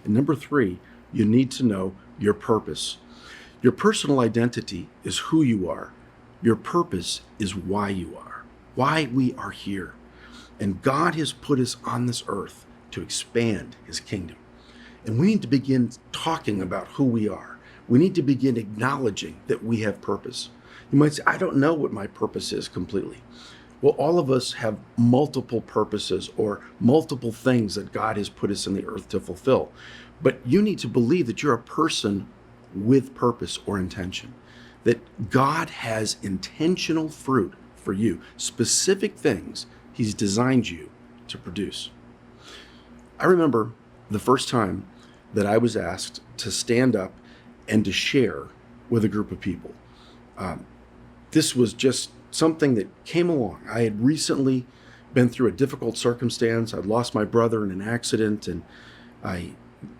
And number three, you need to know your purpose. Your personal identity is who you are. Your purpose is why you are, why we are here. And God has put us on this earth to expand his kingdom. And we need to begin talking about who we are. We need to begin acknowledging that we have purpose. You might say, I don't know what my purpose is completely. Well, all of us have multiple purposes or multiple things that God has put us in the earth to fulfill. But you need to believe that you're a person with purpose or intention, that God has intentional fruit for you, specific things he's designed you to produce. I remember the first time that I was asked to stand up and to share with a group of people. This was just something that came along. I had recently been through a difficult circumstance. I'd lost my brother in an accident, and I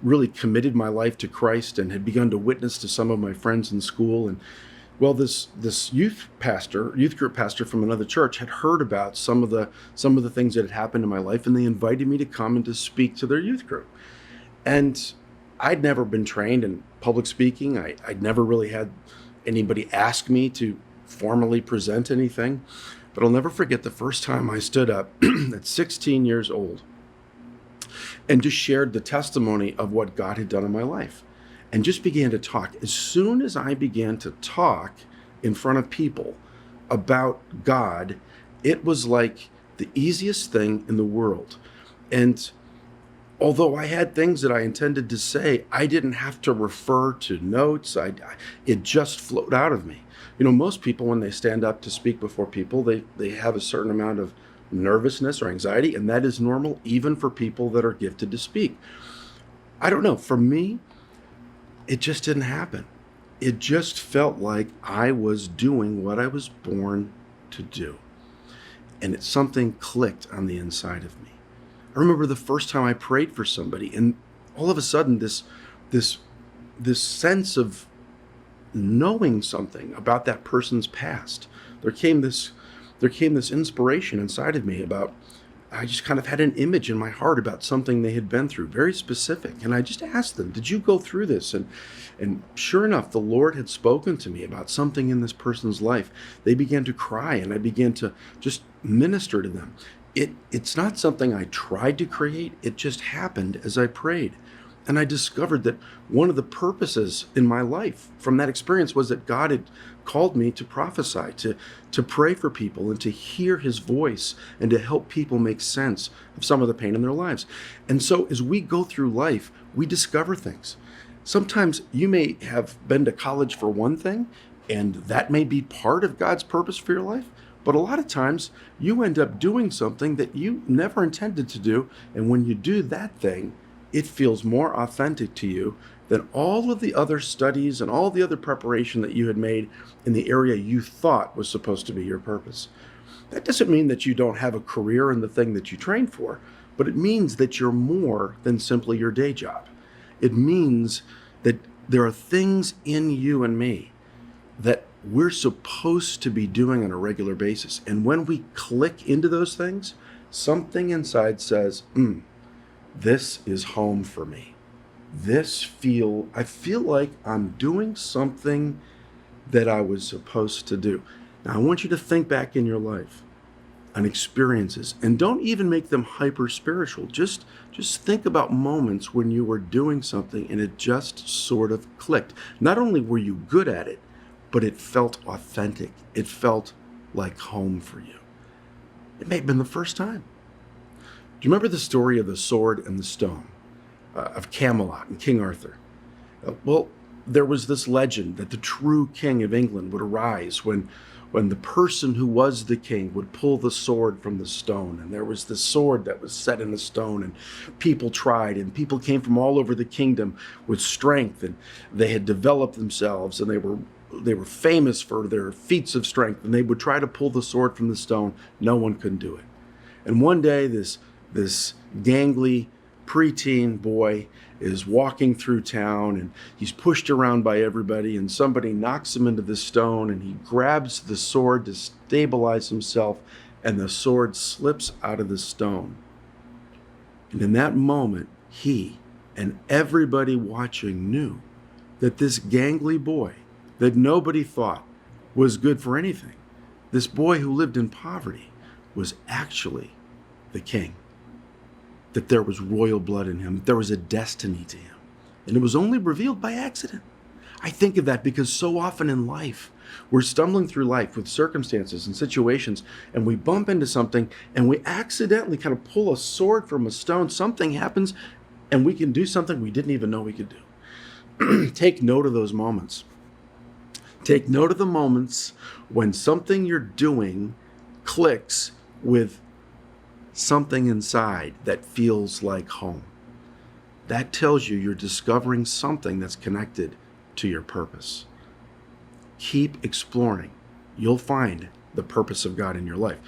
really committed my life to Christ and had begun to witness to some of my friends in school. And well, this youth group pastor from another church had heard about some of the things that had happened in my life, and they invited me to come and to speak to their youth group. And I'd never been trained in public speaking. I'd never really had anybody ask me to formally present anything. But I'll never forget the first time I stood up at 16 years old and just shared the testimony of what God had done in my life and just began to talk. As soon as I began to talk in front of people about God, it was like the easiest thing in the world. And although I had things that I intended to say, I didn't have to refer to notes. It just flowed out of me. You know, most people, when they stand up to speak before people, they have a certain amount of nervousness or anxiety, and that is normal even for people that are gifted to speak. I don't know. For me, it just didn't happen. It just felt like I was doing what I was born to do. And something clicked on the inside of me. I remember the first time I prayed for somebody, and all of a sudden this sense of knowing something about that person's past. There came this inspiration inside of me about, I just kind of had an image in my heart about something they had been through, very specific. And I just asked them, did you go through this? And sure enough, the Lord had spoken to me about something in this person's life. They began to cry, and I began to just minister to them. It's not something I tried to create. It just happened as I prayed. And I discovered that one of the purposes in my life from that experience was that God had called me to prophesy, to pray for people and to hear his voice and to help people make sense of some of the pain in their lives. And so as we go through life, we discover things. Sometimes you may have been to college for one thing, and that may be part of God's purpose for your life. But a lot of times you end up doing something that you never intended to do. And when you do that thing, it feels more authentic to you than all of the other studies and all the other preparation that you had made in the area you thought was supposed to be your purpose. That doesn't mean that you don't have a career in the thing that you trained for, but it means that you're more than simply your day job. It means that there are things in you and me that we're supposed to be doing on a regular basis. And when we click into those things, something inside says, this is home for me. I feel like I'm doing something that I was supposed to do. Now, I want you to think back in your life on experiences, and don't even make them hyper spiritual. Just think about moments when you were doing something and it just sort of clicked. Not only were you good at it, but it felt authentic. It felt like home for you. It may have been the first time. Do you remember the story of the sword and the stone of Camelot and King Arthur? Well, there was this legend that the true king of England would arise when the person who was the king would pull the sword from the stone. And there was this sword that was set in the stone, and people tried, and people came from all over the kingdom with strength, and they had developed themselves, and they were famous for their feats of strength, and they would try to pull the sword from the stone. No one could do it. And one day, this gangly preteen boy is walking through town, and he's pushed around by everybody, and somebody knocks him into the stone, and he grabs the sword to stabilize himself, and the sword slips out of the stone. And in that moment, he And everybody watching knew that this gangly boy that nobody thought was good for anything, this boy who lived in poverty, was actually the king. That there was royal blood in him, that there was a destiny to him. And it was only revealed by accident. I think of that because so often in life, we're stumbling through life with circumstances and situations, and we bump into something, and we accidentally kind of pull a sword from a stone. Something happens, and we can do something we didn't even know we could do. Take note of those moments. Take note of the moments when something you're doing clicks with something inside that feels like home. That tells you you're discovering something that's connected to your purpose. Keep exploring. You'll find the purpose of God in your life.